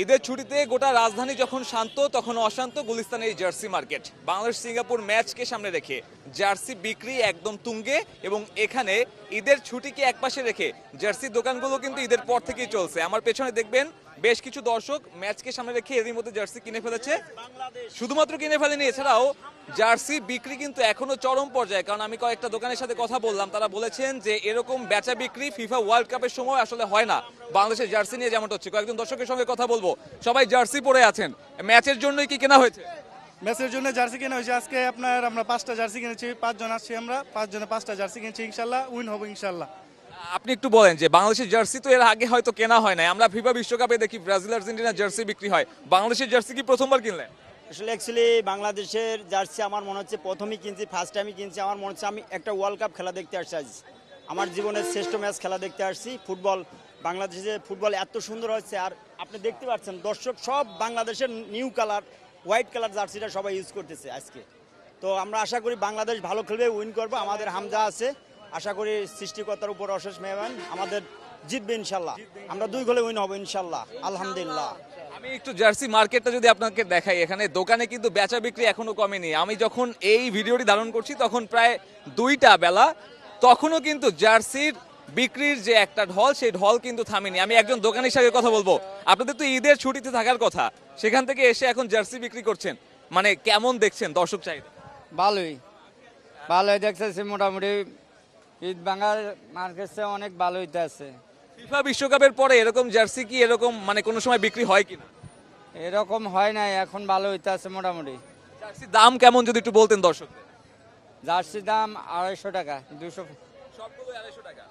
ঈদের ছুটিতে গোটা রাজধানী যখন শান্ত তখন অশান্ত গুলিস্তানের এই জার্সি মার্কেট। বাংলাদেশ সিঙ্গাপুর ম্যাচকে সামনে রেখে জার্সি বিক্রি একদম তুঙ্গে এবং এখানে ঈদের ছুটিকে একপাশে রেখে জার্সি দোকানগুলো কিন্তু ঈদের পর থেকেই চলছে। আমার পেছনে দেখবেন বেশ কিছু দর্শক ম্যাচকে সামনে রেখে এরই মধ্যে জার্সি কিনে ফেলেছে। শুধুমাত্র কিনে ফেলেনি, এছাড়াও জার্সি বিক্রি কিন্তু এখনো চরম পর্যায়ে। কারণ আমি কয়েকটা দোকানের সাথে কথা বললাম, তারা বলেছেন যে এরকম বেচা বিক্রি ফিফা ওয়ার্ল্ড কাপের সময় আসলে হয় না বাংলাদেশের জার্সি নিয়ে যেমনটা হচ্ছে। কয়েকজন দর্শকের সঙ্গে কথা বলবো, সবাই জার্সি পরে আছেন। ম্যাচের জন্যই কি কেনা হয়েছে? ম্যাচের জন্য জার্সি কেনা হয়েছে। আজকে আমরা 5টা জার্সি কিনেছি, 5 জন আসছি, আমরা 5 জনে 5টা জার্সি কিনেছি। ইনশাল্লাহ উইন হবে ইনশাল্লাহ। আপনি একটু বলেন যে বাংলাদেশের জার্সি তো এর আগে হয়তো কেনা হয় না, আমরা ফিফা বিশ্বকাপে দেখি ব্রাজিল আর্জেন্টিনা জার্সি বিক্রি হয়, বাংলাদেশের জার্সি কি প্রথমবার কিনলেন? আসলে অ্যাকচুয়ালি বাংলাদেশের জার্সি আমার মনে হচ্ছে প্রথমই কিনছি, ফার্স্ট টাইমই কিনছি। আমার মনে হচ্ছে আমি একটা ওয়ার্ল্ড কাপ খেলা দেখতে আসছি। আজ আমার জীবনের শ্রেষ্ঠ ম্যাচ খেলা দেখতে আসছি। ফুটবল, বাংলাদেশে ফুটবল এত সুন্দর হচ্ছে। আর আপনি দেখতে পাচ্ছেন দর্শক সব বাংলাদেশের নিউ কালার হোয়াইট কালার জার্সিটা সবাই ইউজ করতেছে আজকে। তো আমরা আশা করি বাংলাদেশ ভালো খেলবে, উইন করবো। আমাদের হামজা আছে, আশা করি সৃষ্টিকর্তার উপর অশেষ মেহমান, আমাদের জিতবে ইনশাল্লাহ। আমরা 2 গোলে উইন হবো ইনশাল্লাহ, আলহামদুলিল্লাহ। আমি একটু জার্সি মার্কেটটা যদি আপনাকে দেখাই, এখানে দোকানে কিন্তু বেচা বিক্রি এখনো কমেনি। আমি যখন এই ভিডিওটি ধারণ করছি তখন প্রায় 2টা বেলা, তখনও কিন্তু জার্সির বিক্রির যে একটা ঢল, সেই ঢল কিন্তু থামেনি। আমি একজন দোকানের সাথে কথা বলবো, আপনাদের তো ঈদের ছুটিতে থাকার কথা, সেখান থেকে এসে এখন জার্সি বিক্রি করছেন, মানে কেমন দেখছেন দর্শক চাহিদা? ভালোই দেখতেছি, মোটামুটি ঈদ বাঙাল মার্কেটে অনেক ভালো হইতে আছে। ফিফা বিশ্বকাপের পরে এরকম জার্সি কি এরকম মানে কোনো সময় বিক্রি হয় কিনা? এরকম হয় নাই, এখন ভালো হইতে আছে মোটামুটি। জার্সির দাম কেমন যদি একটু বলতেন দর্শক। জার্সির দাম 250 টাকা, 200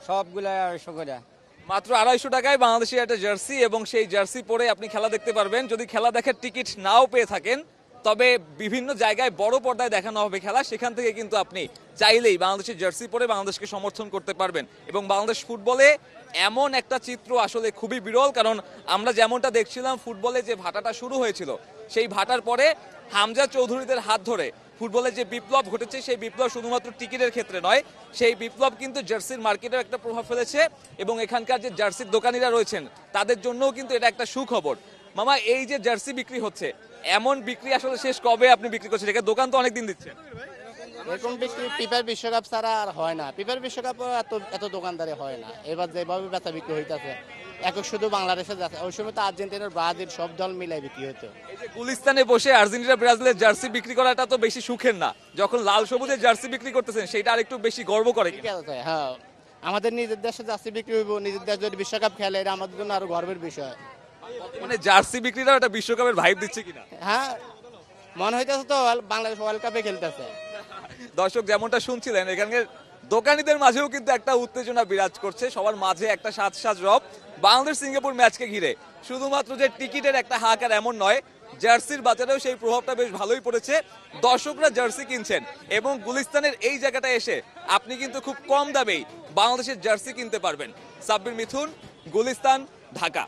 সবগুলাই 250 করে। মাত্র 250 টাকায় বাংলাদেশের একটা জার্সি, এবং সেই জার্সি পরে আপনি খেলা দেখতে পারবেন। যদি খেলা দেখার টিকিট নাও পেয়ে থাকেন, তবে বিভিন্ন জায়গায় বড় পর্দায় দেখানো হবে খেলা, সেখান থেকে কিন্তু আপনি চাইলেই বাংলাদেশের জার্সি পরে বাংলাদেশকে সমর্থন করতে পারবেন। এবং বাংলাদেশ ফুটবলে এমন একটা চিত্র আসলে খুবই বিরল, কারণ আমরা যেমনটা দেখছিলাম ফুটবলে যে ভাটাটা শুরু হয়েছিল, সেই ভাটার পরে হামজা চৌধুরীদের হাত ধরে ফুটবলে যে বিপ্লব ঘটেছে, সেই বিপ্লব শুধুমাত্র টিকিটের ক্ষেত্রে নয়, সেই বিপ্লব কিন্তু জার্সির মার্কেটেও একটা প্রভাব ফেলেছে। এবং এখানকার যে জার্সির দোকানিরা রয়েছেন তাদের জন্যও কিন্তু এটা একটা সুখবর। মামা, এই যে জার্সি বিক্রি হচ্ছে, এমন বিক্রি আসলে শেষ কবে আপনি বিক্রি করছেন? এটা দোকান তো অনেকদিন দিচ্ছেন। এরকম বিক্রি ফিফার বিশ্বকাপ ছাড়া আর হয় না। ফিফার বিশ্বকাপ এত দোকানদারি হয় না। এবার যেভাবে বেচা বিক্রি হইতেছে, একক শুধু বাংলাদেশে যাচ্ছে, ওই সময় তো আর্জেন্টিনার ব্রাজিল সব দল মিলাই বিক্রি হতো। এই যে গুলিস্তানে বসে আর্জেন্টিনা ব্রাজিলের জার্সি বিক্রি করাটা তো বেশি সুখের না, যখন লাল সবুজের জার্সি বিক্রি করতেছেন সেটা আরেকটু বেশি গর্ব করে। ঠিক আছে, হ্যাঁ, আমাদের নিজের দেশে জার্সি বিক্রি হইব, নিজের দেশ যদি বিশ্বকাপ খেলে, এটা আমাদের জন্য আরো গর্বের বিষয়। মানে জার্সি বিক্রিটাও একটা বিশ্বকাপের ভাইব দিচ্ছে কিনা? হ্যাঁ, মনে হইতেছে তো বাংলাদেশ ওয়ার্ল্ড কাপে খেলতেছে। দর্শক যেমনটা শুনছিলেন, এখানকার দোকানিদের মাঝেও কিন্তু একটা উত্তেজনা বিরাজ করছে, সবার মাঝে একটা সাজ রব বাংলাদেশ সিঙ্গাপুর ম্যাচকে ঘিরে। শুধুমাত্র যে টিকিটের একটা হাহাকার এমন নয়, জার্সির বাজারেও সেই প্রভাবটা বেশ ভালোই পড়েছে। দর্শকরা জার্সি কিনছেন, এবং গুলিস্তানের এই জায়গাটা এসে আপনি কিন্তু খুব কম দামেই বাংলাদেশের জার্সি কিনতে পারবেন। সাব্বির মিথুন, গুলিস্তান, ঢাকা।